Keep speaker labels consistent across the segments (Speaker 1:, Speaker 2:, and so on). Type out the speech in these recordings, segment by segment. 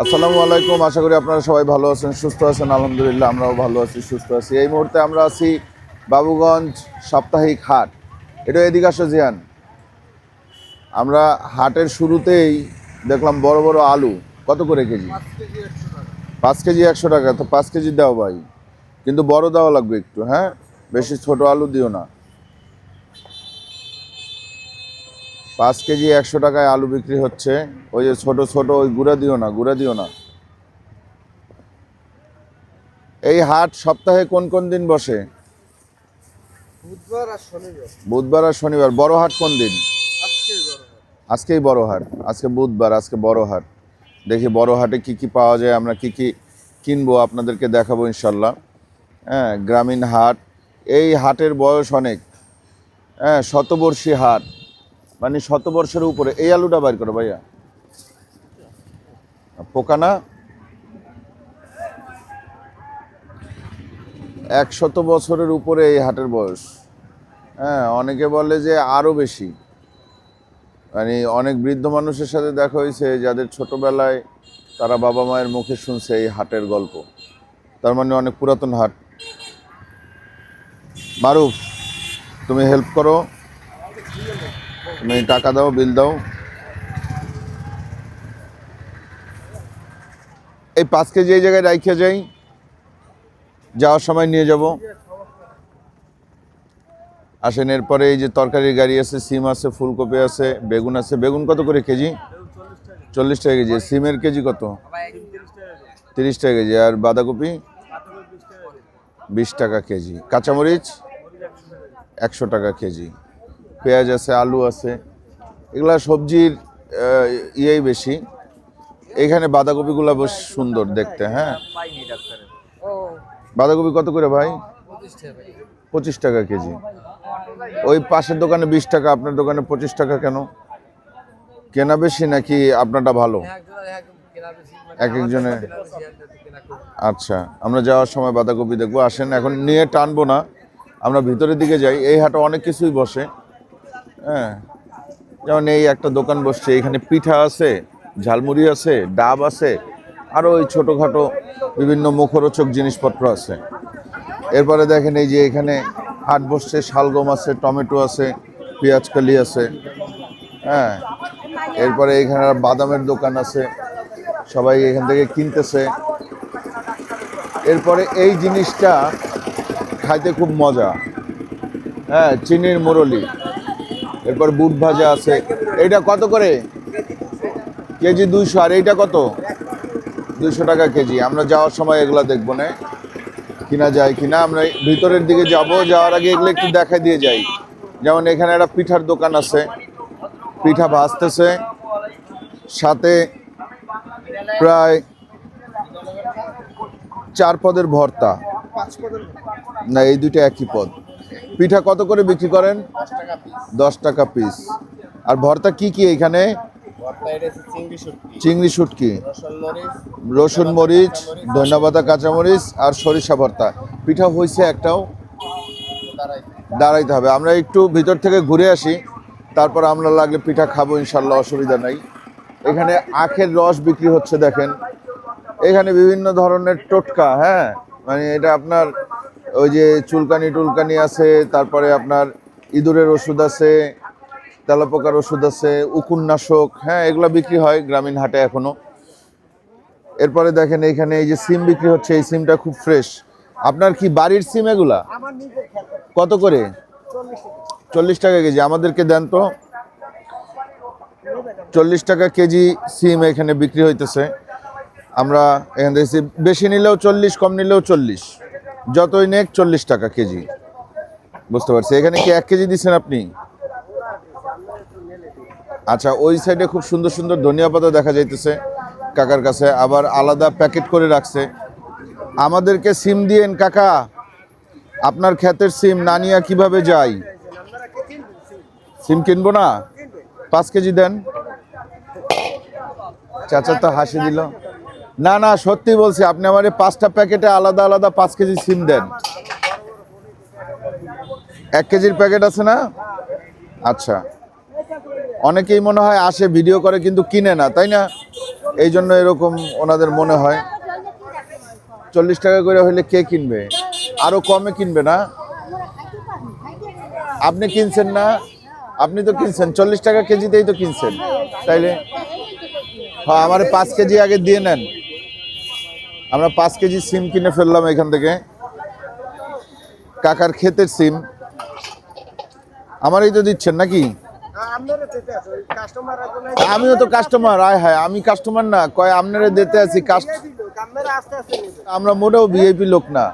Speaker 1: আসসালামু আলাইকুম। আশা করি আপনারা সবাই ভালো আছেন, সুস্থ আছেন। আলহামদুলিল্লাহ আমরাও ভালো আছি, সুস্থ আছি। এই মুহূর্তে আমরা আছি বাবুগঞ্জ সাপ্তাহিক হাট। এটা এদিকে আসো জিয়ান। আমরা হাটের শুরুতেই দেখলাম বড় বড় আলু। কত করে কেজি? 5 কেজি 100 টাকা। তো 5 কেজি দাও ভাই, কিন্তু বড় দেওয়া লাগবে একটু, হ্যাঁ? বেশি ছোট আলু দিও না। 5 কেজি 100 টাকায় আলু বিক্রি হচ্ছে। ওই যে ছোট ছোট ওই গুঁড়া দিও না, গুঁড়া দিও না। এই হাট সপ্তাহে কোন কোন দিন বসে?
Speaker 2: বুধবার আর শনিবার।
Speaker 1: বুধবার আর শনিবার। বড় হাট কোন দিন? আজকেই বড় হাট। আজকে বুধবার, আজকে বড় হাট। দেখি বড় হাটে কি কি পাওয়া যায়, আমরা কি কি কিনবো আপনাদেরকে দেখাবো ইনশাল্লাহ। হ্যাঁ, গ্রামীণ হাট। এই হাটের বয়স অনেক, হ্যাঁ, শতবর্ষী হাট, মানে শতবর্ষের উপরে। এই আলুটা বাইর করো ভাইয়া, পোকা না। 100 বছরের উপরে এই হাটের বয়স। হ্যাঁ, অনেকে বলে যে আরও বেশি। মানে অনেক বৃদ্ধ মানুষের সাথে দেখা হয়েছে যাদের ছোটবেলায় তারা বাবা মায়ের মুখে শুনছে এই হাটের গল্প। তার মানে অনেক পুরাতন হাট। মারুফ, তুমি হেল্প করো, তুমি টাকা দাও, বিল দাও। এই 5 কেজি এই জায়গায় রাইখে যাই, যাওয়ার সময় নিয়ে যাব। আসেন, এরপরে এই যে তরকারির গাড়ি আছে, সিম আছে, ফুলকপি আছে, বেগুন আছে। বেগুন কত করে কেজি? 40 টাকা কেজি। সিমের কেজি কত? 30 টাকা কেজি। আর বাঁধাকপি 20 টাকা কেজি। কাঁচামরিচ 100 টাকা কেজি। পেঁয়াজ আছে, আলু আছে। এগুলা সবজির ইয়েই বেশি। এখানে বাঁধাকপিগুলো বেশ সুন্দর দেখতে। হ্যাঁ, বাঁধাকপি কত করে ভাই? 25 টাকা কেজি। ওই পাশের দোকানে 20 টাকা, আপনার দোকানে 25 টাকা কেন? কেনা বেশি নাকি আপনারটা ভালো? এক একজনে। আচ্ছা, আমরা যাওয়ার সময় বাঁধাকপি দেখবো। আসেন, এখন নিয়ে টানবো না, আমরা ভিতরের দিকে যাই। এই হাটে অনেক কিছুই বসে। হ্যাঁ, যেমন এই একটা দোকান বসছে, এখানে পিঠা আছে, ঝালমুড়ি আছে, ডাব আছে, আরও ওই ছোটোখাটো বিভিন্ন মুখরোচক জিনিসপত্র আছে। এরপরে দেখেন এই যে এখানে হাট বসছে, শালগম আছে, টমেটো আছে, পেঁয়াজকালি আছে। হ্যাঁ, এরপরে এখানে বাদামের দোকান আছে, সবাই এখান থেকে কিনতেছে। এরপরে এই জিনিসটা খাইতে খুব মজা, হ্যাঁ, চিনির মুরলি। এরপর বুট ভাজা আছে। এইটা কত করে কেজি? 200। আর এইটা কত? 200 টাকা কেজি। আমরা যাওয়ার সময় এগুলা দেখবো না, কিনা যায় কিনা। আমরা ভিতরের দিকে যাব, যাওয়ার আগে এগুলো একটু দেখাই দিয়ে যাই। যেমন এখানে একটা পিঠার দোকান আছে, পিঠা ভাজতেছে, সাথে প্রায় 4 পদের ভর্তা। না, এই দুইটা একই পদ। পিঠা কত করে বিক্রি করেন? 10 টাকা পিস। আর ভর্তা কি কি এখানে? চিংড়ি শুটকি, রসুন মরিচ, ধন্যবাদ, কাঁচামরিচ আর সরিষা ভর্তা। পিঠা হয়েছে একটাও? দাঁড়াইতে হবে। আমরা একটু ভিতর থেকে ঘুরে আসি, তারপর আমরা লাগলে পিঠা খাবো ইনশাল্লাহ, অসুবিধা নাই। এখানে আখের রস বিক্রি হচ্ছে দেখেন। এখানে বিভিন্ন ধরনের টোটকা, হ্যাঁ, মানে এটা আপনার ওই যে চুলকানি টুলকানি আছে, তারপরে আপনার ইঁদুরের ওষুধ আছে, তেলাপোকার ওষুধ আছে, উকুননাশক, হ্যাঁ, এগুলো বিক্রি হয় গ্রামীণ হাটে এখনো। এরপরে দেখেন এইখানে এই যে সিম বিক্রি হচ্ছে, এই সিমটা খুব ফ্রেশ। আপনার কি বাড়ির সিম এগুলা? কত করে? 40 টাকা কেজি। আমাদেরকে দেন তো। 40 টাকা কেজি সিম এখানে বিক্রি হইতেছে। আমরা এখান থেকে বেশি নিলেও 40, কম নিলেও 40, যতই নেক 40 টাকা কেজি। বুঝতে পারছি। এখানে কি 1 কেজি দিচ্ছেন আপনি? আচ্ছা, ওই সাইডে খুব সুন্দর সুন্দর ধনিয়া পাতা দেখা যাইতেছে কাকার কাছে, আবার আলাদা প্যাকেট করে রাখছে। আমাদেরকে সিম দিয়েন কাকা, আপনার ক্ষেতের সিম না নিয়ে কিভাবে যাই? সিম কিনবো না? 5 কেজি দেন। চাচা তো হাসি দিল। না না, সত্যি বলছি, আপনি আমার 5টা প্যাকেটে আলাদা আলাদা 5 কেজি সিম দেন। 1 কেজির প্যাকেট আছে না? আচ্ছা, অনেকেই মনে হয় আসে ভিডিও করে কিন্তু কিনে না, তাই না? এই জন্য এরকম ওনাদের মনে হয়। 40 টাকা করে হইলে কে কিনবে? আরো কমে কিনবে না? আপনি কিনছেন না? আপনি তো কিনছেন 40 টাকা কেজিতেই তো কিনছেন, তাইলে হ্যাঁ আমার 5 কেজি আগে দিয়ে নেন। আমরা 5 কেজি সিম কিনে ফেললাম এখান থেকে, কাকার ক্ষেতের সিম। আমারই তো দিচ্ছেন নাকি? আমিও তো কাস্টমার। আয় হায়, আমি কাস্টমার না, কয় আপনারা দিতে আছি। আমরা মোটেও ভিআইপি লোক না।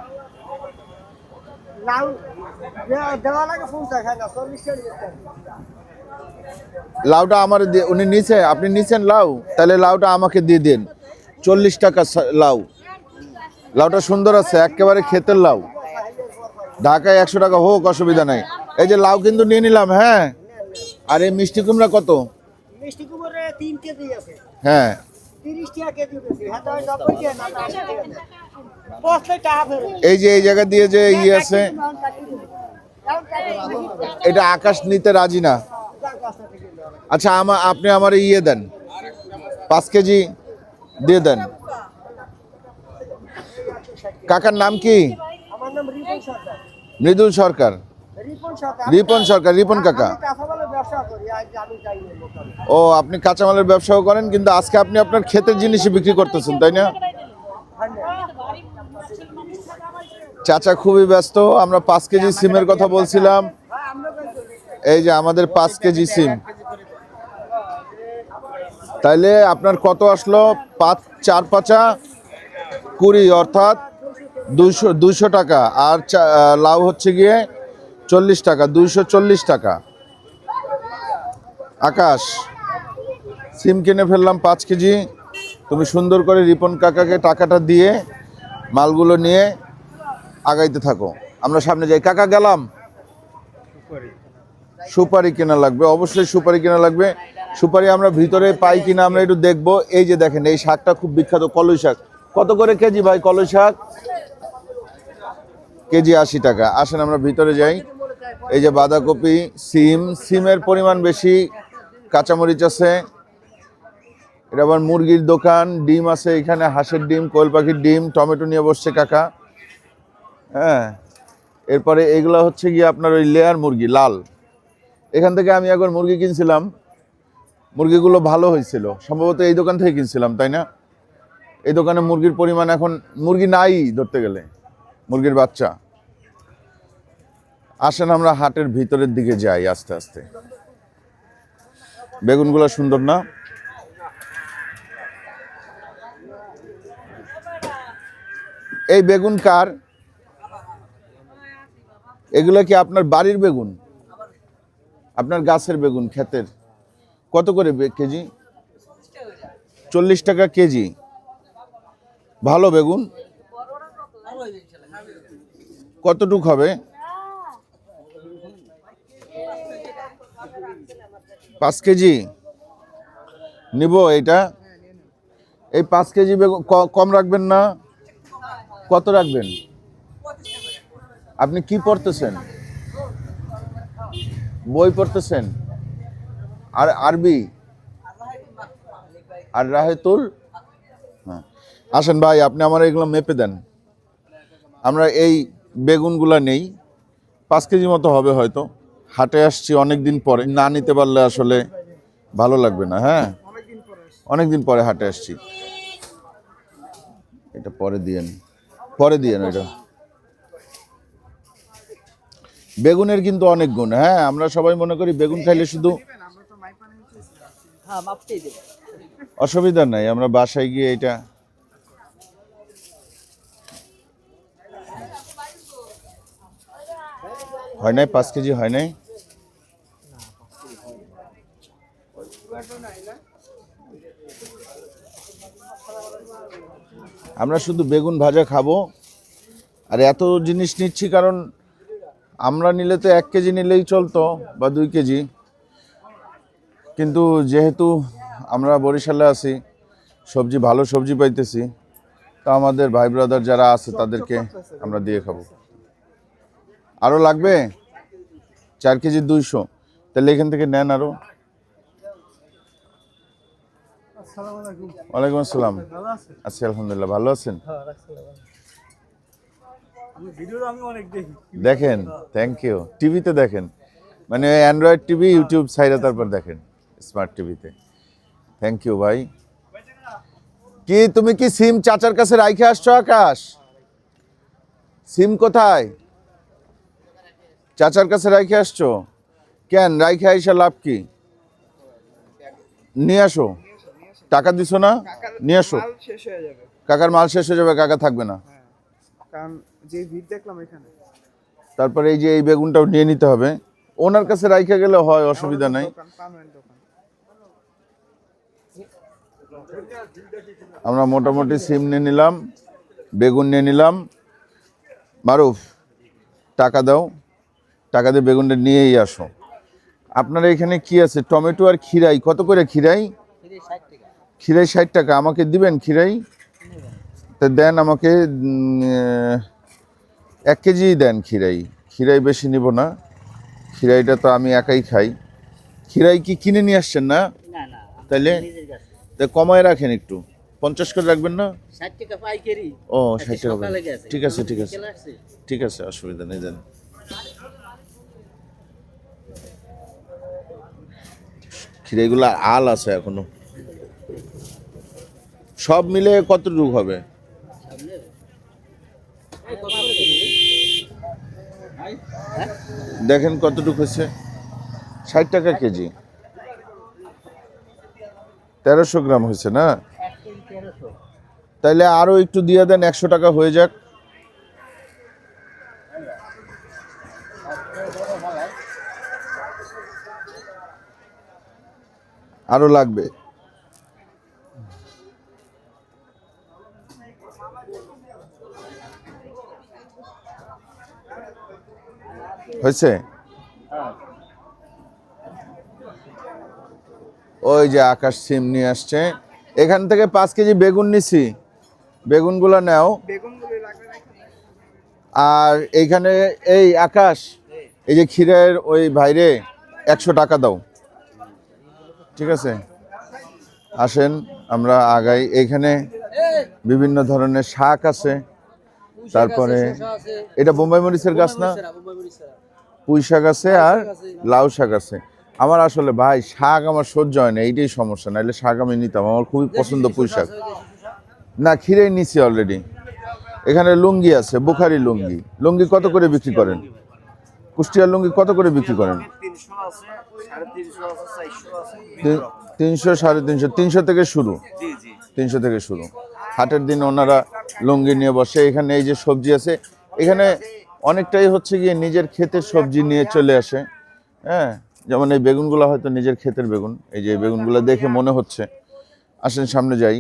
Speaker 1: লাউটা আমার উনি নিছে, আপনি নিছেন লাউ, তাহলে লাউটা আমাকে দিয়ে দেন। 40 টাকা লাউ। লাউটা সুন্দর আছে, একেবারে ক্ষেতের লাউ। ঢাকায় 100 টাকা হোক, অসুবিধা নাই। এই যে লাউ কিন্তু নিয়ে নিলাম। হ্যাঁ, আর এই মিষ্টি কুমড়া কত?
Speaker 2: মিষ্টি কুমড়া 3 কেজি আছে।
Speaker 1: হ্যাঁ
Speaker 2: 30 টাকা কেজি বেশি। হ্যাঁ তো 90 টাকা না 80 টাকা। 50 টাকা ফেরত।
Speaker 1: এই যে এই জায়গা দিয়ে যে ই আছে, এটা আকাশ নিতে রাজি না। আচ্ছা আপনি আমার ইয়ে দেন, 5 কেজি দিয়ে দেন। কাকার নাম কি?
Speaker 2: আমার নাম রিপন সরকার।
Speaker 1: মৃদুল সরকার।
Speaker 2: রিপন সরকার।
Speaker 1: রিপন সরকার, রিপন কাকা।
Speaker 2: আমি কাঁচামালের ব্যবসা করি, আজ আমি যাই না।
Speaker 1: ও, আপনি কাঁচামালের ব্যবসাও করেন, কিন্তু আজকে আপনি আপনার ক্ষেতের জিনিসই বিক্রি করতেছেন, তাই না? চাচা খুবই ব্যস্ত। আমরা 5 কেজি সিমের কথা বলছিলাম। এই যে আমাদের 5 কেজি সিম, তাইলে আপনার কত আসলো? 4 পাঁচা 20, অর্থাৎ 200 টাকা। আর লাউ হচ্ছে গিয়ে 40 টাকা, 240 টাকা। আকাশ, সিম কিনে ফেললাম 5 কেজি। তুমি সুন্দর করে রিপন কাকাকে টাকাটা দিয়ে মালগুলো নিয়ে আগাইতে থাকো, আমরা সামনে যাই। কাকা গেলাম। সুপারি কেনা লাগবে, অবশ্যই সুপারি কেনা লাগবে। সুপারি আমরা ভিতরে পাই কিনা আমরা একটু দেখবো। এই যে দেখেন, এই শাকটা খুব বিখ্যাত, কলই শাক। কত করে কেজি ভাই কলই শাক? কেজি 80 টাকা। আসেন আমরা ভিতরে যাই। এই যে বাঁধাকপি, সিমের পরিমাণ বেশি, কাঁচামরিচ আছে। এটা আবার মুরগির দোকান। ডিম আছে এখানে, হাঁসের ডিম, কোয়েল পাখির ডিম। টমেটো নিয়ে বসছে কাকা। হ্যাঁ, এরপরে এগুলো হচ্ছে গিয়ে আপনার ওই লেয়ার মুরগি, লাল। এখান থেকে আমি একবার মুরগি কিনছিলাম, মুরগিগুলো ভালো হয়েছিল। সম্ভবত এই দোকান থেকে কিনছিলাম, তাই না? এই দোকানে মুরগির পরিমাণ, এখন মুরগি নাই ধরতে গেলে, মুরগির বাচ্চা। আসেন আমরা হাটের ভিতরের দিকে যাই আস্তে আস্তে। বেগুনগুলো সুন্দর না? এই বেগুন কার? এগুলো কি আপনার বাড়ির বেগুন? আপনার গাছের বেগুন, ক্ষেতের? কত করে কেজি? 40 টাকা কেজি। ভালো বেগুন। কতটুক হবে? 5 কেজি নিব এইটা। এই 5 কেজি বেগুন কম রাখবেন না? কত রাখবেন? আপনি কি পড়তেছেন? বই পড়তেছেন? আর আরবি আর রাহেতুল? হ্যাঁ, আসেন ভাই, আপনি আমার এগুলো মেপে দেন। আমরা এই বেগুনগুলা নেই, 5 কেজি মতো হবে হয়তো। হাটে আসছি অনেক দিন পরে, না নিতে পারলে আসলে ভালো লাগবে না। হ্যাঁ, অনেকদিন পরে হাটে আসছি। এটা পরে দিয়েন, পরে দিয়েন। এটা বেগুনের কিন্তু অনেক গুণ। হ্যাঁ, আমরা সবাই মনে করি বেগুন খাইলে শুধু, অসুবিধা নাই, আমরা বাসায় গিয়ে এটা হয় নাই। 5 কেজি হয় নাই। আমরা শুধু বেগুন ভাজা খাবো। আর এত জিনিস নিচ্ছি কারণ আমরা নিলে তো 1 কেজি নিলেই চলতো, বা 2 কেজি। কিন্তু যেহেতু আমরা বরিশালে আছি, সবজি ভালো সবজি পাইতেছি, তো আমাদের ভাই ব্রাদার যারা আছে তাদেরকে আমরা দিয়ে খাবো। আরও লাগবে? 4 কেজি 200। তাহলে এখান থেকে নেন আরো। ওয়ালাইকুম আসসালাম। আছি আলহামদুলিল্লাহ, ভালো আছেন? দেখেন, থ্যাংক ইউ। টিভিতে দেখেন, মানে অ্যান্ড্রয়েড টিভি, ইউটিউব সাইডে তারপর দেখেন স্মার্ট টিভিতে। থ্যাংক ইউ ভাই। কি তুমি কি সিম চাচার কাছে রাইখে আসছো আকাশ? সিম কোথায়? চাচার কাছে রাইখে আসছো কেন? রাইখে আইসা লাভ কি? নিয়ে আসো। টাকা দিছো না? নিয়ে আসো। কাকার মাল শেষ হয়ে যাবে, কাকা থাকবে না।
Speaker 3: কারণ যে ভিড় দেখলাম এখানে।
Speaker 1: তারপরে এই যে এই বেগুনটাও নিয়ে নিতে হবে। ওনার কাছে রাইখে গেলে হয়, অসুবিধা নাই। আমরা মোটামুটি সিম নিয়ে নিলাম, বেগুন নিয়ে নিলাম। মারুফ, টাকা দাও, টাকা দিয়ে বেগুনটা নিয়েই আসো। আপনার এখানে কি আছে? টমেটো আর খিরাই কত করে? খিরাই 60 টাকা। আমাকে দিবেন খিরাই? তা দেন আমাকে 1 কেজি দেন খিরাই। খিরাই বেশি নিব না, খিরাইটা তো আমি একাই খাই। খিরাই কি কিনে নিয়ে আসছেন না? তাইলে কমায় রাখেন একটু, 50 করে রাখবেন না?
Speaker 4: 60 টাকা পাইকারি।
Speaker 1: ও 60 টাকা। ঠিক আছে ঠিক আছে ঠিক আছে, অসুবিধা নেই, দেন। খিরাইগুলো আল আছে এখনো। সব মিলে কতটুকু হবে? দেখেন কতটুকু হয়েছে। 60 টাকা কেজি, 1300 গ্রাম হয়েছে না? তাইলে আরো একটু দিয়ে দেন, 100 টাকা হয়ে যাক। আরো লাগবে। হয়েছে? ওই যে আকাশ সিম নিয়ে আসছে। এখান থেকে 5 কেজি বেগুন নিছি, বেগুনগুলো নাও। আর এইখানে এই আকাশ, এই যে ক্ষীরের ওই ভাইরে 100 টাকা দাও। ঠিক আছে, আসেন আমরা আগাই। এইখানে বিভিন্ন ধরনের শাক আছে। তারপরে এটা বোম্বাই মরিচের গাছ না? পুঁই শাক আছে আর লাউ শাক আছে। আমার আসলে ভাই শাক আমার সহ্য হয় না, এইটাই সমস্যা। নাহলে শাক আমি নিতাম, আমার খুবই পছন্দ পুঁই শাক। না, খিরেই নিছি অলরেডি। এখানে লুঙ্গি আছে, বুখারি লুঙ্গি। লুঙ্গি কত করে বিক্রি করেন? কুষ্টিয়ার লুঙ্গি কত করে বিক্রি করেন? 300, 350, 300 থেকে শুরু। 300 থেকে শুরু। হাটের দিন ওনারা লুঙ্গি নিয়ে বসে। এখানে এই যে সবজি আছে, এখানে অনেকটাই হচ্ছে গিয়ে নিজের ক্ষেতের সবজি নিয়ে চলে আসে। হ্যাঁ, যেমন এই বেগুনগুলো হয়তো নিজের ক্ষেতের বেগুন। এই যে বেগুনগুলো দেখে মনে হচ্ছে। আসেন সামনে যাই।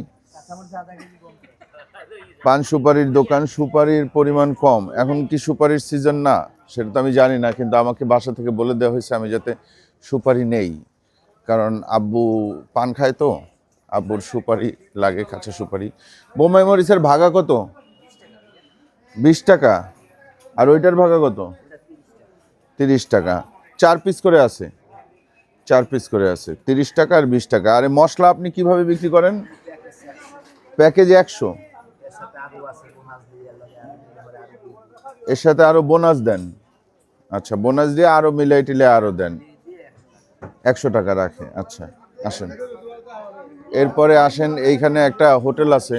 Speaker 1: পান সুপারির দোকান, সুপারির পরিমাণ কম। এখন কি সুপারির সিজন না সেটা তো আমি জানি না, কিন্তু আমাকে বাসা থেকে বলে দেওয়া হয়েছে আমি যাতে সুপারি নেই, কারণ আব্বু পান খায় তো, আব্বুর সুপারি লাগে, কাঁচা সুপারি। বোম্বাই মরিচের ভাগা কত? 20 টাকা। আর ওইটার ভাগা কত? 30 টাকা। 4 পিস করে আছে, 4 পিস করে আছে। 30 টাকা আর 20 টাকা। আর মশলা আপনি কিভাবে বিক্রি করেন? প্যাকেজ 100, এর সাথে আরো বোনাস দেন। আচ্ছা, বোনাস দিয়ে আরো মিলাই টিলে আরো দেন, 100 টাকা রাখে। আচ্ছা, আসেন। এরপরে আসেন, এইখানে একটা হোটেল আছে,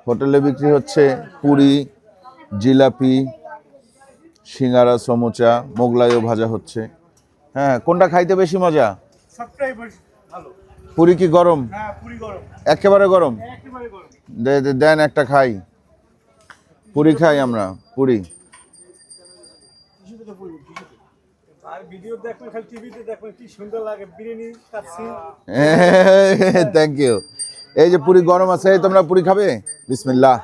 Speaker 1: হোটেলে বিক্রি হচ্ছে পুরি, জিলাপি, সিঙ্গারা, সমুচা, মোগলাইও ভাজা হচ্ছে। হ্যাঁ, কোনটা খাইতে বেশি মজা? পুরি কি গরম? একেবারে গরম? দেন একটা খাই। পুরি খাই আমরা, পুরি। Thank you. এই যে পুরি গরম আছে, তোমরা পুরি খাবে? বিসমিল্লাহ।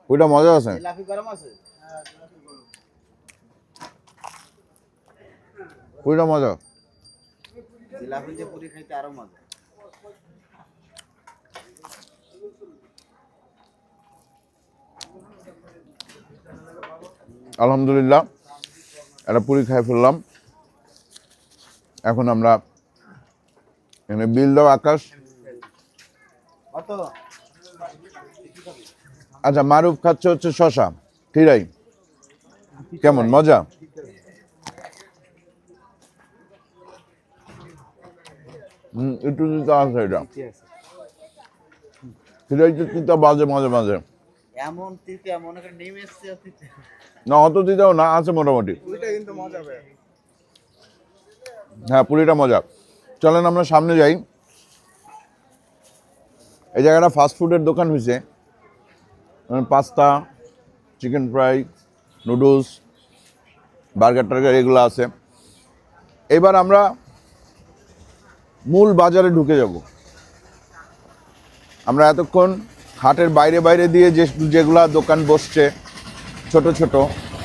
Speaker 1: পুরিটা মজা আছে। পুরিটা মজা।
Speaker 4: পুরি খাইতে আরো মজা।
Speaker 1: আলহামদুলিল্লাহ, একটা পুরি খাই ফেললাম। এখন আমরা এখানে বিল দাও আকাশ। আচ্ছা, মারুফ খাচ্ছে হচ্ছে শশা ঠিরাই। কেমন মজা? একটু দিতে আছে এটা, ঠিরাই তিতা বাজে মাঝে মাঝে।
Speaker 4: এমন তিতে মনে করে নেমে এসছে তিতে।
Speaker 1: না অত দিতেও না, আছে মোটামুটি।
Speaker 3: পুরিটা কিন্তু মজা হবে।
Speaker 1: হ্যাঁ পুরিটা মজা। চলেন আমরা সামনে যাই। এই জায়গাটা ফাস্ট ফুডের দোকান হয়েছে, pasta, chicken fry, noodles, burger টার্গার এগুলো আছে। এবার আমরা মূল বাজারে ঢুকে যাব। আমরা এতক্ষণ হাটের বাইরে বাইরে দিয়ে যেগুলা দোকান বসছে ছোট ছোট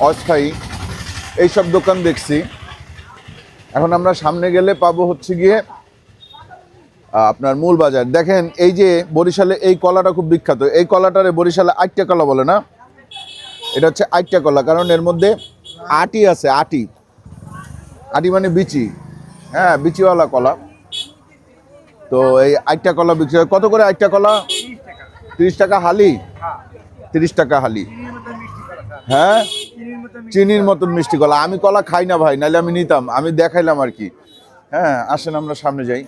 Speaker 1: অস্থায়ী এইসব দোকান দেখছি। এখন আমরা সামনে গেলে পাবো হচ্ছে গিয়ে আপনার মূল বাজার। দেখেন এই যে বরিশালে এই কলাটা খুব বিখ্যাত। এই কলাটারে বরিশালে আইট্টা কলা বলে না, এটা হচ্ছে আইট্টা কলা, কারণ এর মধ্যে আটি আছে। আটি আটি মানে বিচি, হ্যাঁ বিচিওয়ালা কলা। তো এই আইট্টা কলা বিক্রি হয় কত করে? আইট্টা কলা 30 টাকা হালি। 30 টাকা হালি। হ্যাঁ চিনির মতন মিষ্টি কলা। আমি কলা খাই না ভাই, নাহলে আমি নিতাম, আমি দেখাইলাম আর কি। হ্যাঁ আসেন আমরা সামনে যাই।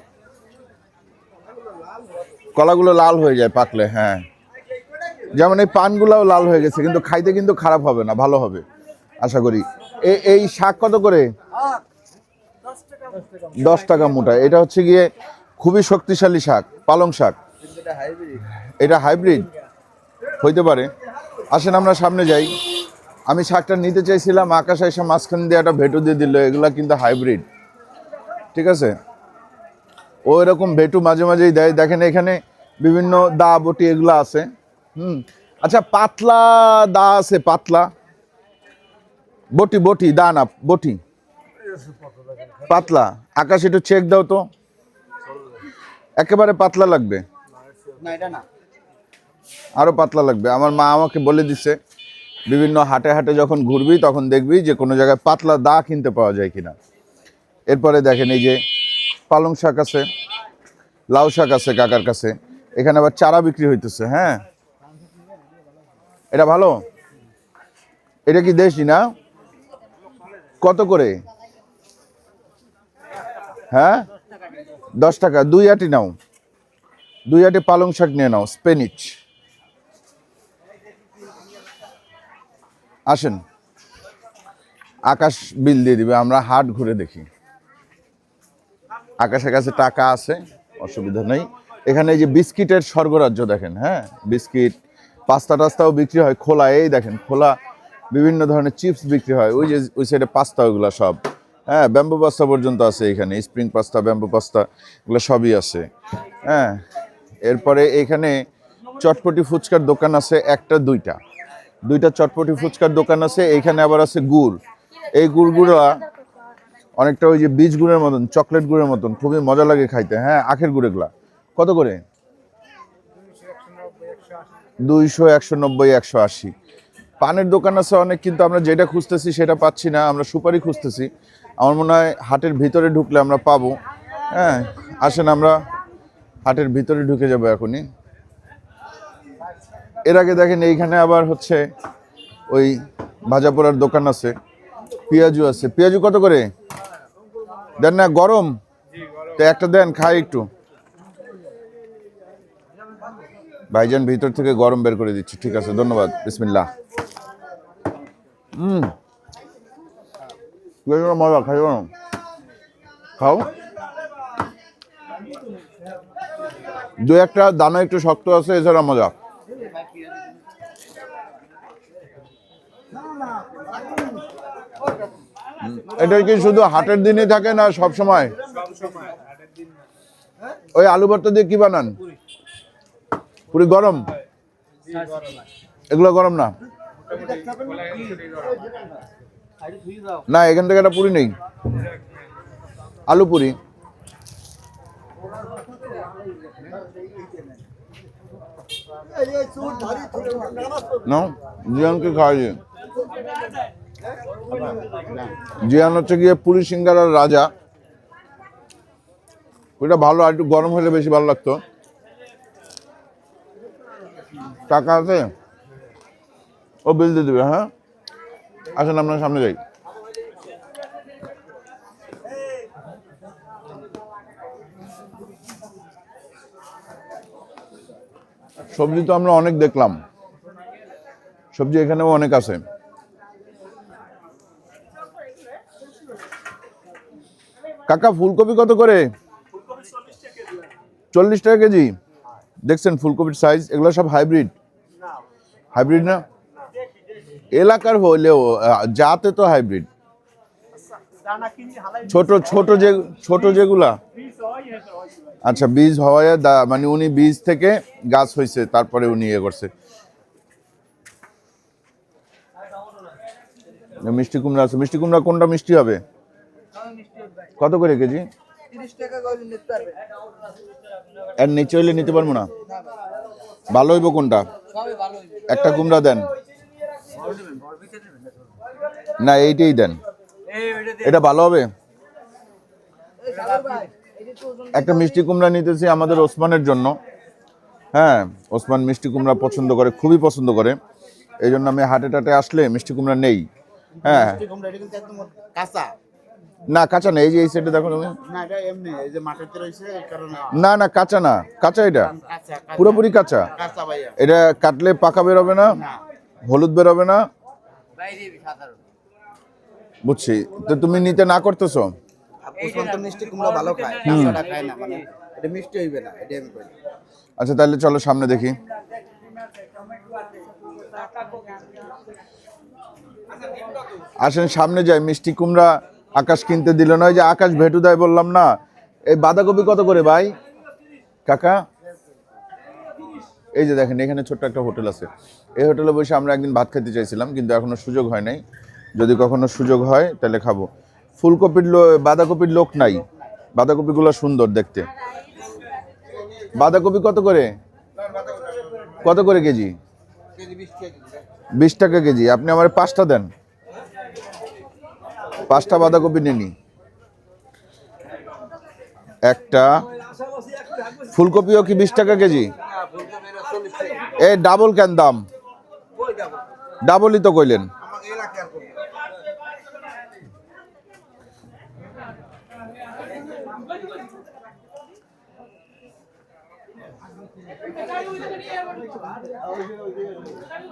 Speaker 1: কলাগুলো লাল হয়ে যায় পাকলে, হ্যাঁ যেমন এই পানগুলাও লাল হয়ে গেছে, কিন্তু খাইতে কিন্তু খারাপ হবে না, ভালো হবে আশা করি। এই শাক কত করে? 10 টাকা মোটা। এটা হচ্ছে গিয়ে খুবই শক্তিশালী শাক, পালং শাক। এটা হাইব্রিড হইতে পারে। আসেন আমরা সামনে যাই। আমি শাকটা নিতে চাইছিলাম, আকাশ এসে মাঝখান দিয়ে একটা ভেটু দিয়ে দিল। এগুলা কিন্তু হাইব্রিড, ঠিক আছে। ও এরকম ভেটু মাঝে মাঝেই দেয়। দেখেন এখানে বিভিন্ন দা বটি এগুলো আছে। আচ্ছা পাতলা দা আছে, পাতলা বটি, বটি দা না বটি, পাতলা। আকাশ একটু চেক দাও তো, একেবারে পাতলা লাগবে
Speaker 4: না এটা না,
Speaker 1: আরো পাতলা লাগবে। আমার মা আমাকে বলে দিচ্ছে বিভিন্ন হাটে হাটে যখন ঘুরবি তখন দেখবি যে কোনো জায়গায় পাতলা দা কিনতে পাওয়া যায় কিনা। এরপরে দেখেন এই যে পালং শাক আছে, লাউ শাক আছে কাকার কাছে। এখানে আবার চারা বিক্রি হইতেছে। হ্যাঁ এটা ভালো। এটা কি দেশি না? কত করে? হ্যাঁ 10 টাকা। 2 আটি নাও, 2 আটি পালং শাক নিয়ে নাও, স্পেনিচ। আসেন আকাশ বিল দিয়ে দিবে, আমরা হাট ঘুরে দেখি। আকাশের কাছে টাকা আছে, অসুবিধা নেই। এখানে এই যে বিস্কিটের স্বর্গরাজ্য দেখেন। হ্যাঁ বিস্কিট, পাস্তা টাস্তাও বিক্রি হয় খোলা। এই দেখেন খোলা বিভিন্ন ধরনের চিপস বিক্রি হয়। ওই যে ওই সাইডে পাস্তা, ওইগুলো সব। হ্যাঁ ব্যাম্বু পাস্তা পর্যন্ত আছে এখানে, স্প্রিং পাস্তা, ব্যাম্বু পাস্তা এগুলো সবই আছে। হ্যাঁ এরপরে এখানে চটপটি ফুচকার দোকান আছে একটা দুইটা চটপটি ফুচকার দোকান আছে। এইখানে আবার আছে গুড়। এই গুড়গুলা অনেকটা ওই যে বীজ গুড়ের মতন, চকলেট গুড়ের মতন, খুবই মজা লাগে খাইতে। হ্যাঁ আখের গুড়। এগুলা কত করে? 200, 190, 180। পানের দোকান আছে অনেক, কিন্তু আমরা যেটা খুঁজতেছি সেটা পাচ্ছি না। আমরা সুপারি খুঁজতেছি। আমার মনে হয় হাটের ভিতরে ঢুকলে আমরা পাবো। হ্যাঁ আসেন আমরা হাটের ভিতরে ঢুকে যাবো এখনই। এর আগে দেখেন এইখানে আবার হচ্ছে ওই ভাজা পোড়ার দোকান আছে, পেঁয়াজু আছে। পেঁয়াজু কত করে দেন না? গরম তো একটা দেন, খাই একটু। ভাইজান ভিতর থেকে গরম বের করে দিচ্ছি, ঠিক আছে ধন্যবাদ। বিসমিল্লাহ। মজা, খাই খাও। 2-1টা দানা একটু শক্ত আছে, এছাড়া মজা। এটা কি শুধু হাটের দিনই থাকে না সব সময়? ওই আলু ভর্তা দিয়ে কি বানান? পুরি গরম? এগুলো গরম না? না এখান থেকে একটা পুরি নেই, আলু পুরি। নাও জিয়ানকে খাওয়াই। জিয়ান হচ্ছে গিয়ে পুরি সিঙ্গারার রাজা। ওইটা ভালো, আর একটু গরম হলে বেশি ভালো লাগতো। টাকা আছে, ও বিল দিয়ে দেবে। হ্যাঁ, আসেন আপনার সামনে যাই। সবজি তো আমরা অনেক দেখলাম, সবজি এখানেও অনেক আছে। কাকা ফুলকপি কত করে? 40 টাকা কেজি। দেখছেন ফুলকপির সাইজ, এগুলো সব হাইব্রিড। হাইব্রিড না, এলাকার হইলেও জাতে তো হাইব্রিড। ছোট ছোট যে ছোট যেগুলা, আচ্ছা বীজ হওয়ায় মানে উনি বীজ থেকে গাছ হয়েছে, তারপরে উনি ইয়ে করছে। মিষ্টি কুমড়া আছে। মিষ্টি কুমড়া কোনটা মিষ্টি হবে? কত করে কেজি?
Speaker 2: 30 টাকা করে নিতে পারবে।
Speaker 1: এর নিচে হইলে নিতে পারবো না। ভালো হইব কোনটা?
Speaker 2: সবই ভালো হইবে।
Speaker 1: একটা কুমড়া দেন না, এইটাই দেন, এটা ভালো হবে।
Speaker 2: এই সাগর ভাই, এটা তো ওজন
Speaker 1: একটা মিষ্টি কুমড়া নিতেছি আমাদের ওসমানের জন্য। হ্যাঁ, ওসমান মিষ্টি কুমড়া পছন্দ করে, খুবই পছন্দ করে। এই জন্য আমি হাটে টাটে আসলে মিষ্টি কুমড়া নেই। হ্যাঁ,
Speaker 4: কুমড়া এটা কিন্তু একদম কাঁচা।
Speaker 1: না কাঁচা না, এই যে এই সাইডে দেখো তুমি।
Speaker 4: না এটা এমনি এই যে মাটিতে রয়েছে এই কারণে।
Speaker 1: না না, কাঁচা না, কাঁচা এটা
Speaker 4: কাঁচা
Speaker 1: পুরোপুরি কাঁচা।
Speaker 4: কাঁচা ভাইয়া।
Speaker 1: এটা কাটলে পাকা বেরোবে না,
Speaker 4: না
Speaker 1: হলুদ বেরোবে না।
Speaker 2: বাইরে সাধারণ।
Speaker 1: বুঝছি, তো তুমি নিতে না করতেছো।
Speaker 4: ওসমান তো মিষ্টি কুমড়া ভালো খায়, কাঁচাটা খায় না, মানে এটা মিষ্টি হইবে না, এটা আমি কই।
Speaker 1: আচ্ছা তাহলে চলো সামনে দেখি। আসেন সামনে যাই। মিষ্টি কুমড়া আকাশ কিনতে দিল না, ওই যে আকাশ ভেটু দেয় বললাম না। এই বাঁধাকপি কত করে ভাই কাকা? এই যে দেখেন এখানে ছোট্ট একটা হোটেল আছে, এই হোটেলে বসে আমরা একদিন ভাত খেতে চাইছিলাম, কিন্তু এখনো সুযোগ হয় নাই। যদি কখনো সুযোগ হয় তাহলে খাবো। ফুলকপির বাঁধাকপির লোক নাই, বাঁধাকপিগুলো সুন্দর দেখতে। বাঁধাকপি কত করে? কত করে কেজি? 20 টাকা কেজি। আপনি আমার 5টা দেন, 5টা বাঁধাকপি নিনি। একটা ফুলকপিও কি 20 টাকা কেজি? এই ডাবল কেন দাম? ডাবলই তো কইলেন।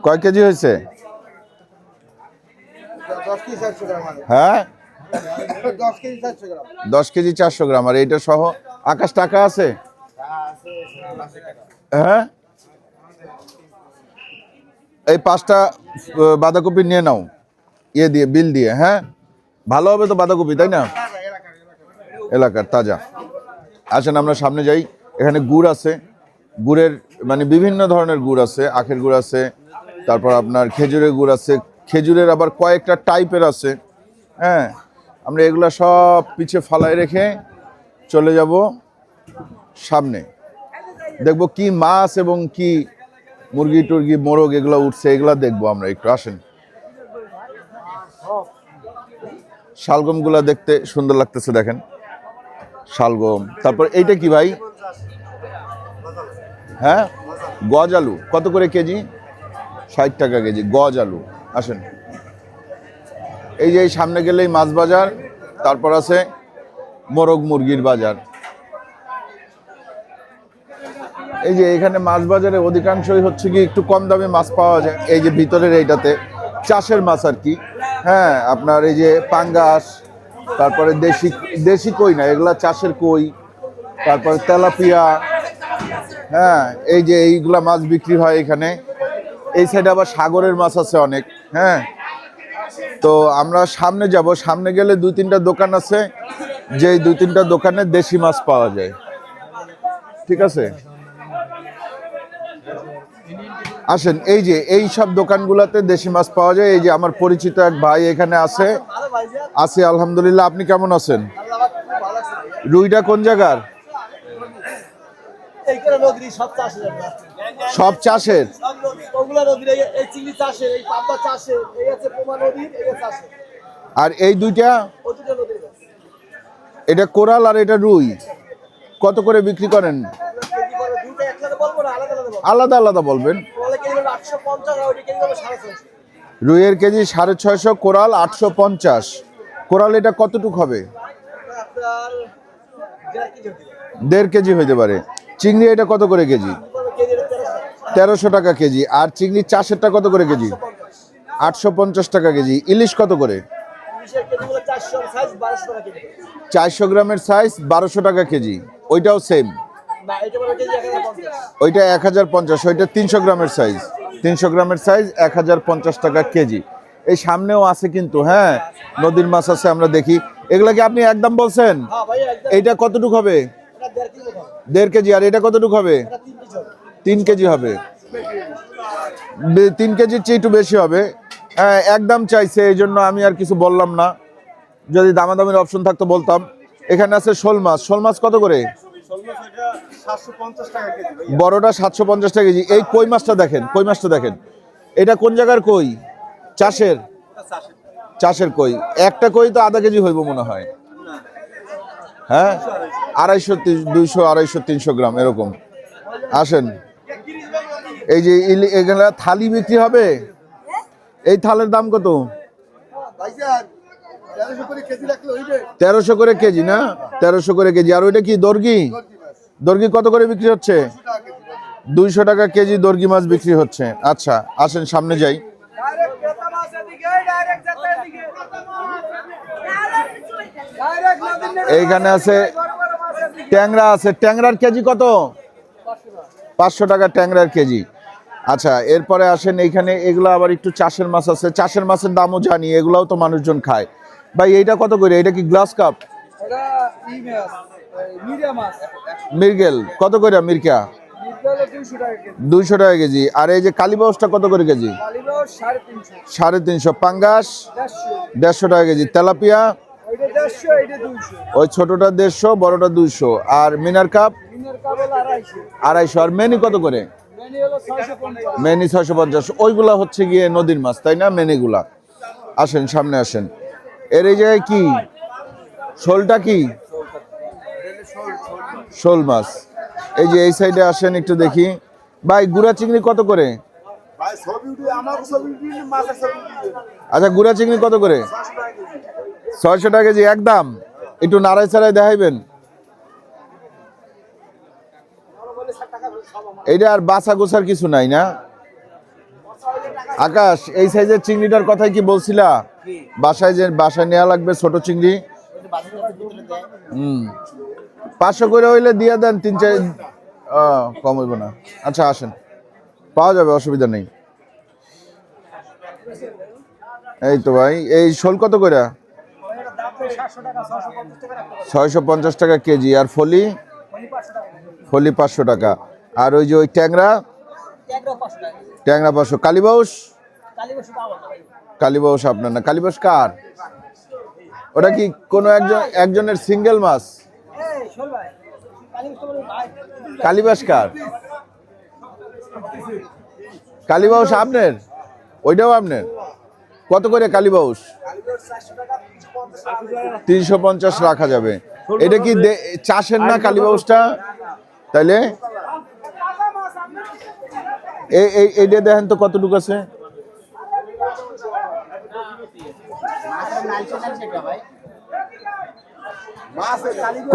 Speaker 1: কয় কেজি হয়েছে?
Speaker 4: 10 কেজি 400 গ্রাম।
Speaker 1: হ্যাঁ
Speaker 4: 10 কেজি 400 গ্রাম।
Speaker 1: 10 কেজি 400 গ্রাম। আর এইটা সহ আকাশ টাকা আছে? হ্যাঁ, এই 5টা বাঁধাকপি নিয়ে নাও, ইয়ে দিয়ে বিল দিয়ে। হ্যাঁ, ভালো হবে তো বাঁধাকপি, তাই না? এলাকার তাজা। আসেন আমরা সামনে যাই। এখানে গুড় আছে, গুড়ের মানে বিভিন্ন ধরনের গুড় আছে। আখের গুড় আছে, তারপর আপনার খেজুরের গুড় আছে। খেজুরের আবার কয়েকটা টাইপের আছে। হ্যাঁ, আমরা এগুলা সব পিছে ফালাই রেখে চলে যাব সামনে। দেখব কি মাছ এবং কি মুরগি টুরগি মোরগ এগুলো উঠছে, এগুলা দেখবো আমরা একটু। আসেন, শালগম গুলা দেখতে সুন্দর লাগতেছে, দেখেন শালগম। তারপর এইটা কি ভাই? হ্যাঁ, গজ আলু কত করে কেজি? 60 টাকা কেজি গজ আলু। আসেন, এই যে এই সামনে গেলেই মাছ বাজার, তারপর আছে মোরগ মুরগির বাজার। এই যে এখানে মাছ বাজারে অধিকাংশই হচ্ছে কি একটু কম দামে মাছ পাওয়া যায়। এই যে ভিতরের এইটাতে চাষের মাছ আর কি। হ্যাঁ, আপনার এই যে পাঙ্গাস, তারপরে দেশি কই না, এগুলা চাষের কই, তারপরে তেলাপিয়া। হ্যাঁ, এই যে এইগুলা মাছ বিক্রি হয় এখানে। এই সাইডে আবার সাগরের মাছ আছে অনেক। হ্যাঁ, তো আমরা সামনে যাব। সামনে গেলে 2-3টা দোকান আছে, যে 2-3টা দোকানে দেশি মাছ পাওয়া যায়। ঠিক আছে, আসেন। এই যে এই সব দোকানগুলোতে দেশি মাছ পাওয়া যায়। এই যে আমার পরিচিত এক ভাই এখানে আছে। আছি আলহামদুলিল্লাহ। আপনি কেমন আছেন? রুইটা কোন জায়গার? সব চাষের? আর এই দুইটা, এটা কোরাল আর এটা রুই। কত করে বিক্রি করেন? আলাদা আলাদা বলবেন। রুইয়ের কেজি 650, কোরাল 850। কোরাল এটা কতটুক হবে? 1.5 কেজি হইতে পারে। চিংড়ি এটা কত করে কেজি? 1300 টাকা কেজি। আর চিংড়ি চাষেরটা কত করে কেজি? 850 টাকা কেজি। ইলিশ কত করে? 400 গ্রামের সাইজ 1200 টাকা কেজি। ওইটাও সেম? ওইটা 1050। ওইটা 300 গ্রামের সাইজ। 300 গ্রামের সাইজ 1050 টাকা কেজি। এই সামনেও আছে কিন্তু, হ্যাঁ, নদীর মাছ আছে, আমরা দেখি। এগুলা কি আপনি একদম বলছেন? এইটা কতটুক হবে? 1.5 কেজি। আর এটা কতটুক হবে? 3 কেজি হবে। 3 কেজির চেয়ে একটু বেশি হবে। হ্যাঁ, একদম চাইছে, এই জন্য আমি আর কিছু বললাম না। যদি দামাদামির অপশন থাকতো বলতাম। এখানে আছে শোল মাছ। শোল মাছ কত করে? বড়টা 750 টাকা কেজি। এই কই মাছটা দেখেন, কই মাছটা দেখেন। এটা কোন জায়গার কই? চাষের? চাষের কই। একটা কই তো আধা কেজি হইব মনে হয়। হ্যাঁ, 250, 200, 250, 300 গ্রাম এরকম। আসেন, এই যে এগুলা থালি বিক্রি হবে। এই থালের দাম কত? 1300 করে কেজি না? 1300 করে কেজি। আর ওইটা কি দর্গি? দর্গি কত করে বিক্রি হচ্ছে? 200 টাকা কেজি দর্গি মাছ বিক্রি হচ্ছে। আচ্ছা, আসেন সামনে যাই। এইখানে আছে ট্যাংরা আছে। ট্যাংরার কেজি কত? 500 টাকা ট্যাংরার কেজি। আচ্ছা, এরপরে আসেন এইখানে এগুলো আবার একটু চাষের মাছ আছে। চাষের মাছের দামও জানি, এগুলাও তো মানুষজন খায়। ভাই এইটা কত করে? এটা কি গ্লাস কাপ? মির্গেল কত করে? মির্কা 200 টাকা কেজি। আর এই যে কালীবাউসটা কত করে কেজি? 350। পাঙ্গাস 150 টাকা কেজি। তেলাপিয়া ওই ছোটটা 150, বড়টা 200। আর মিনার কাপ 250। আর মেনি কত করে? মেনি 650। ওইগুলা হচ্ছে গিয়ে নদীর মাছ, তাই না? মেনিগুলা। আসেন সামনে আসেন। এর এই জায়গায় কি শোলটা? কি শোল মাছ? এই যে এই সাইডে আসেন একটু দেখি। ভাই গুড়া চিংড়ি কত করে? আচ্ছা, গুড়া চিংড়ি কত করে? 600 টাকা কেজি একদম। একটু নাড়াই চাড়াই দেখাইবেন। এইটা আর বাছা গোছার কিছু নাই না? আকাশ, এই সাইজের চিংড়িটার কথাই কি বলছিলা? বাসায় নেওয়া লাগবে ছোট চিংড়ি। 500 করে হইলে দিয়ে দেন। 3-4 কম হইব না? আচ্ছা, আসেন, পাওয়া যাবে, অসুবিধা নেই। এই তো ভাই, এই শোল কত করে? 650 টাকা কেজি। আর ফলি? ফলি 500 টাকা। আর ওই যে ওই ট্যাংরা? ট্যাংরা 500। কালীবাউস? কালীবাউস আপনার না? কালীবাউস কার? ওটা কি কোনো একজনের সিঙ্গেল মাছ? কালীবাউস কার? কালীবাউস আপনার? ওইটাও আপনার? কত করে কালীবাউস? 350 রাখা যাবে। এটা কি চাষের না কালীবাউসটা? তাইলে এইটা দেখেন তো কতটুকু আছে।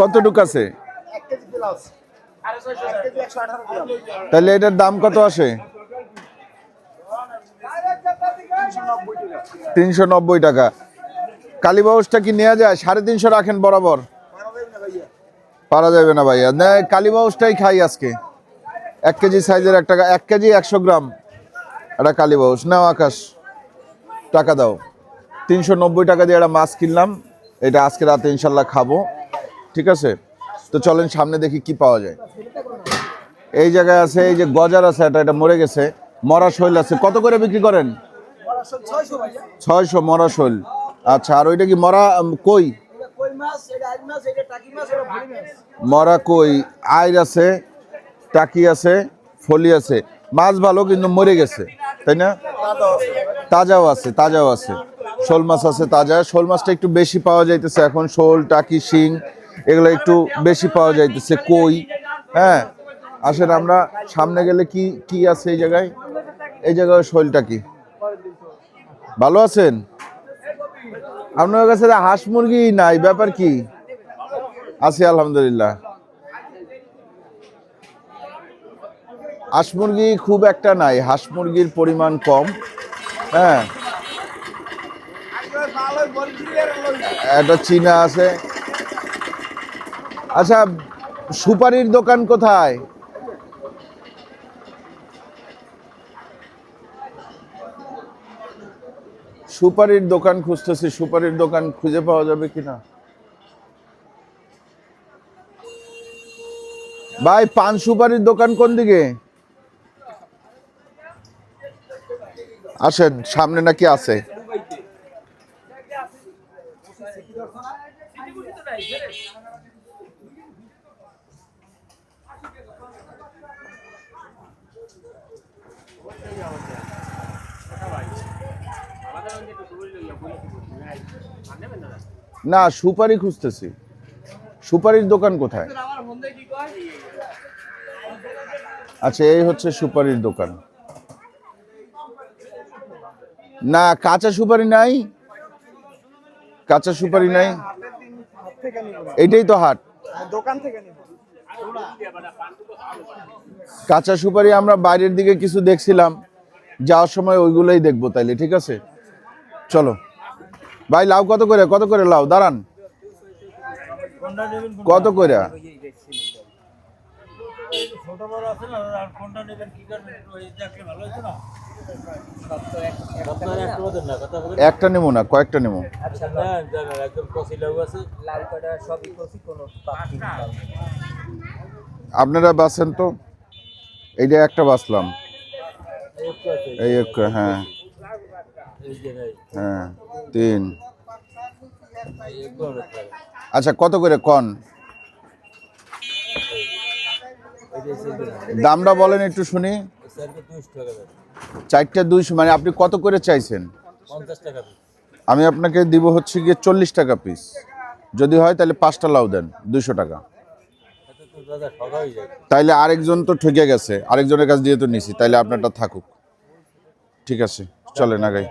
Speaker 1: কতটুকু আছে? তাহলে এটার দাম কত আসে? 390 টাকা। কালীবাউসটা কি নেওয়া যায়? 350 রাখেন বরাবর। পারা যাবে না ভাইয়া। না, কালীবাউসটাই খাই আজকে। 1 কেজি সাইজের 1 কেজি 100 গ্রাম একটা কালীবাউস। নাও আকাশ, টাকা দাও। 390 টাকা দিয়ে একটা মাছ কিনলাম। এটা আজকে রাতে ইনশাল্লাহ খাবো। ঠিক আছে, তো চলেন সামনে দেখি কি পাওয়া যায়। এই জায়গায় আছে, এই যে গজার আছে, এটা মরে গেছে। মরা শৈল আছে। কত করে বিক্রি করেন? 600 মরা শৈল। আচ্ছা, আর ওইটা কি মরা কই? মরা কই, আইর আছে, টাকি আছে, ফলি আছে। মাছ ভালো, কিন্তু মরে গেছে, তাই না? তাজাও আছে, তাজাও আছে। শোল মাছ আছে তাজা। শোল মাছটা একটু বেশি পাওয়া যাইতেছে এখন। শোল, টাকি, শিং এগুলো একটু বেশি পাওয়া যাইতেছে। কই, হ্যাঁ আসেন আমরা সামনে গেলে কি কি আছে এই জায়গায়? এই জায়গায় শৈলটা কি? ভালো আছেন? আপনার কাছে হাঁস মুরগি নাই, ব্যাপার কি? আছি আলহামদুলিল্লাহ। হাঁস মুরগি খুব একটা নাই, হাঁস মুরগির পরিমাণ কম। হ্যাঁ, একটা চীনা আছে। আচ্ছা, সুপারির দোকান কোথায়? সুপারির দোকান খুঁজতেছি, সুপারির দোকান খুঁজে পাওয়া যাবে কিনা? ভাই, পান সুপারির দোকান কোন দিকে? আসেন, সামনে নাকি আছে। না, সুপারি খুঁজতেছি। সুপারির দোকান কোথায়? আচ্ছা, এই হচ্ছে সুপারির দোকান। না, কাঁচা সুপারি নাই, কাঁচা সুপারি নাই। এইটাই তো হাট।
Speaker 3: দোকান থেকে নিব।
Speaker 1: কাঁচা সুপারি আমরা বাইরের দিকে কিছু দেখছিলাম, যাওয়ার সময় ওইগুলোই দেখবো তাইলে। ঠিক আছে, চলো। ভাই, লাউ কত করে? কত করে লাউ? দাঁড়ান, কত করে? একটা নেবো না, কয়েকটা নেবো। আপনারা বাসেন তো, এইটা একটা বাসলাম, এই একটা, হ্যাঁ হ্যাঁ, 3। আচ্ছা, কত করে কন? দামটা বলেন একটু শুনি। 4টা 200, মানে আপনি কত করে চাইছেন? আমি আপনাকে দিব হচ্ছে গিয়ে 40 টাকা পিস। যদি হয় তাহলে 5টা লাউ দেন, 200 টাকা। তাইলে আরেকজন তো ঠকে গেছে, আরেকজনের কাছ দিয়ে তো নিছি, তাইলে আপনারটা থাকুক। ঠিক আছে, চলেন আগাই।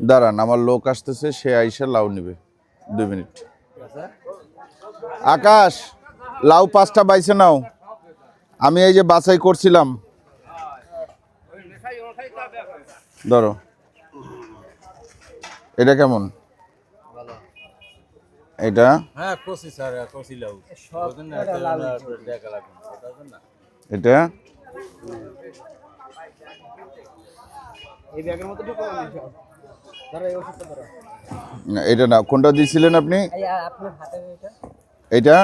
Speaker 1: দাঁড়ান, আমার লোক আসতেছে, সে আইসা লাউ নিবে। 2 মিনিট। আকাশ, লাউ 5টা বাইছে নাও। আমি এই যে বাছাই করছিলাম, ধরো। এটা কেমন? এটা এটা না, এটা না। কোনটা দিয়েছিলেন আপনি? এটা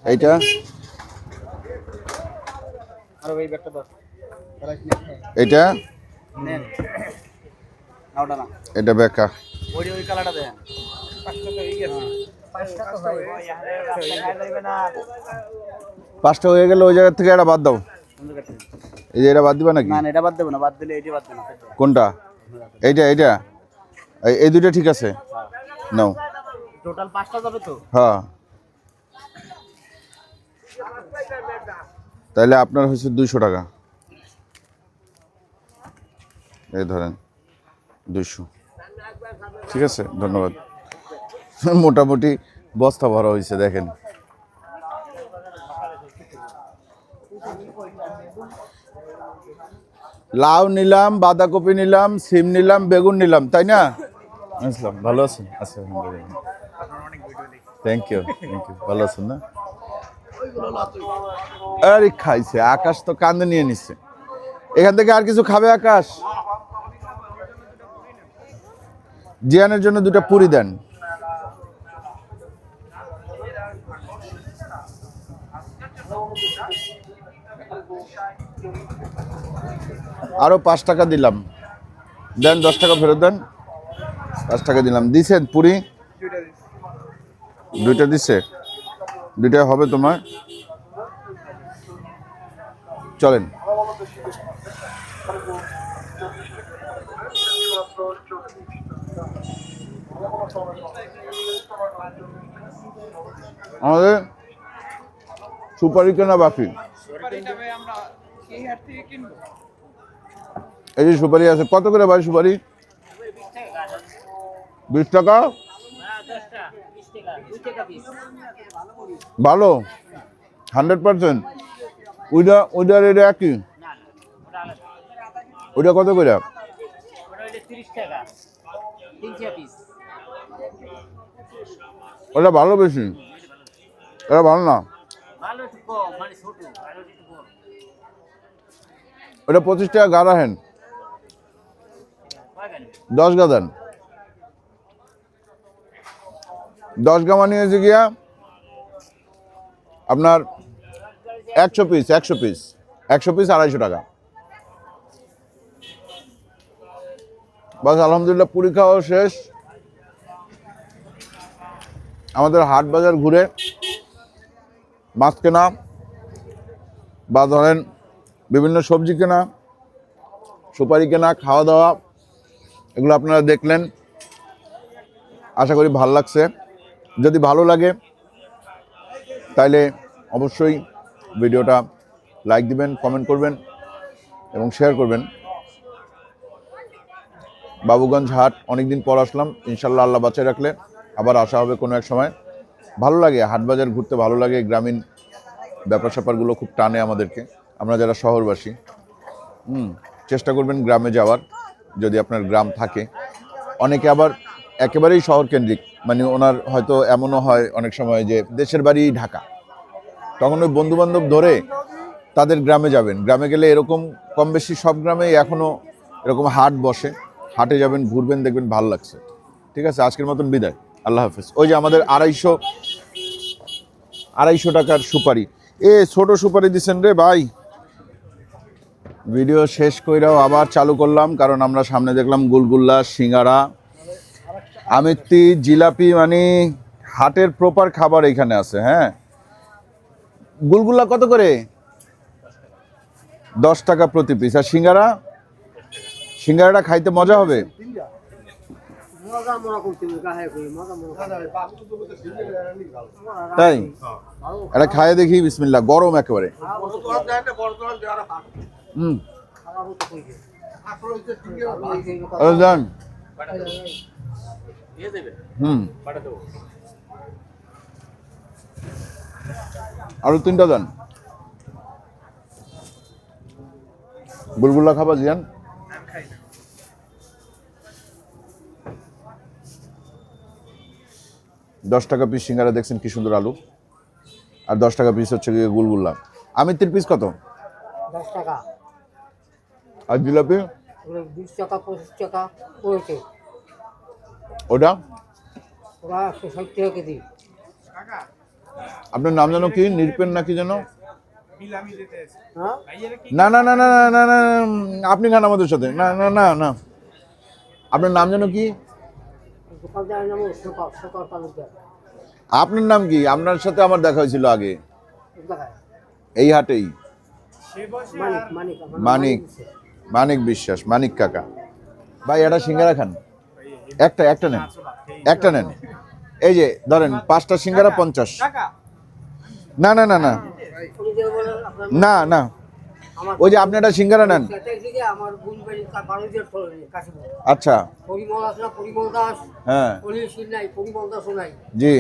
Speaker 1: এইটা এটা এটা বেকা। 5টা হয়ে গেলে ওই জায়গা থেকে এটা বাদ দাও। এই যে এটা বাদ দিবা নাকি?
Speaker 4: না, এটা বাদ দেব না, বাদ দিলে এইটা বাদ দেব না।
Speaker 1: কোনটা? এইটা এইটা এই দুইটা ঠিক আছে, নাও।
Speaker 4: টোটাল 5টা যাবে তো?
Speaker 1: হ্যাঁ, তাহলে আপনার হচ্ছে 200 টাকা। এই ধরেন 200। ঠিক আছে, ধন্যবাদ। মোটামুটি বস্তা ভরা হয়েছে, দেখেন। লাউ নিলাম, বাঁধাকপি নিলাম, সিম নিলাম, বেগুন নিলাম, তাই না? আসসালাম, ভালো আছেন? আচ্ছা, থ্যাংক ইউ, ভালো আছেন না? আরে খাইছে, আকাশ তো কান্দে নিয়ে নিচ্ছে। এখান থেকে আর কিছু খাবে আকাশ? জিয়ানের জন্য 2টা পুরি দেন। আরো 5 টাকা দিলাম, দেন 10 টাকা ফেরত দেন। 5 টাকা দিলাম। দিছেন পুরি? 2টা দিছে। 2টা হবে তোমার। চলেন। আমাদের সুপারি কেনা বাকি।
Speaker 3: সুপারিটা ভাই আমরা এই হাট থেকে কিনবো।
Speaker 1: এই যে সুপারি আছে, কত করে ভাই সুপারি? 20 টাকা। ভালো 100%। ওইটার এটা একই? ওইটা কত করে? ওটা ভালো বেশি, এটা ভালো না। ওটা 25 টাকা গা রাখেন, 10 গা দেন। 10 গা মানে হয়েছে গিয়া আপনার 100 পিস 250 টাকা। বাস আলহামদুলিল্লাহ পুরি খাওয়া শেষ। আমাদের হাট বাজার ঘুরে মাছ কেনা বা ধরেন বিভিন্ন সবজি কেনা, সুপারি কেনা, খাওয়া দাওয়া, এগুলো আপনারা দেখলেন। আশা করি ভালো লাগছে। যদি ভালো লাগে তাহলে অবশ্যই ভিডিওটা লাইক দিবেন, কমেন্ট করবেন এবং শেয়ার করবেন। বাবুগঞ্জ হাট অনেকদিন পর আসলাম, ইনশাল্লাহ আল্লাহ বাঁচায় রাখলে আবার আসা হবে কোনো এক সময়। ভালো লাগে হাট বাজার ঘুরতে, ভালো লাগে। গ্রামীণ ব্যাপার স্যাপারগুলো খুব টানে আমাদেরকে, আমরা যারা শহরবাসী। চেষ্টা করবেন গ্রামে যাওয়ার, যদি আপনার গ্রাম থাকে। অনেকে আবার একেবারেই শহর কেন্দ্রিক, মানে ওনার হয়তো এমনও হয় অনেক সময় যে দেশের বাড়ি ঢাকা, তখন ওই বন্ধুবান্ধব ধরে তাদের গ্রামে যাবেন। গ্রামে গেলে এরকম কম বেশি সব গ্রামেই এখনও এরকম হাট বসে, হাটে যাবেন, ঘুরবেন, দেখবেন ভালো লাগছে। ঠিক আছে, আজকের মতন বিদায়, আল্লাহ হাফেজ। ওই যে আমাদের 250 টাকার সুপারি, ছোট সুপারি দিচ্ছেন রে ভাই। ভিডিও শেষ কইরাও আবার চালু করলাম, কারণ আমরা সামনে দেখলাম গুলগুল্লা, সিঙ্গারা, আমিত্তি, জিলাপি, মানে হাটের প্রপার খাবার এখানে আছে। হ্যাঁ, গুলগুল্লা কত করে? 10 টাকা প্রতি পিস। আর সিঙ্গারাটা খাইতে মজা হবে। তাই এটা খাইয়ে দেখি, বিসমিল্লাহ। গরম একেবারে। যান। আরো 3টা দেন। বুলবুল্লা খাবা জিয়ান? 10 টাকা পিস সিঙ্গারা, দেখছেন কি সুন্দর আলু। আর 10 টাকা পিস হচ্ছে গিয়ে গুলগুল্লা। আমিত্তির পিস কত?
Speaker 2: 10 টাকা।
Speaker 1: আর জিলাপি?
Speaker 2: 20 টাকা, 25 টাকা পড়েছে।
Speaker 1: ওটা?
Speaker 2: ওরা 160 টাকা কেজি।
Speaker 1: আপনার নাম জানো কি? নিরপেন নাকি যেন?
Speaker 2: হ্যাঁ?
Speaker 1: না না না না না না না, আপনি খান আমাদের সাথে। না না না না, আপনার নাম জানো কি?
Speaker 2: দোকানদারের নাম শকর তালুকদার।
Speaker 1: আপনার নাম কি? আপনার সাথে আমার দেখা হয়েছিল আগে এই হাটেই। মানিক বিশ্বাস, মানিক কাকা। ভাই এটা সিঙ্গারা খান, একটা নেন। এই যে ধরেন 5টা সিঙ্গারা 50। না না না না না না, ওই যে আপনি একটা সিঙ্গারা নেন। আচ্ছা, হ্যাঁ জি,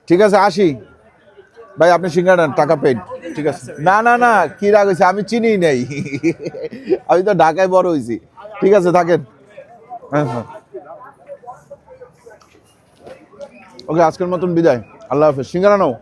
Speaker 1: ঠিক আছে, আসি ভাই। আপনি সিঙ্গারা নেন, টাকা পেড। ঠিক আছে। না না না, কি রাগ হয়েছে? আমি চিনি নাই, আমি তো ঢাকায় বড় হয়েছি। ঠিক আছে, থাকেন। হ্যাঁ হ্যাঁ, ওকে, আজকের মতন বিদায়, আল্লাহ হাফেজ। সিঙ্গারা নাও।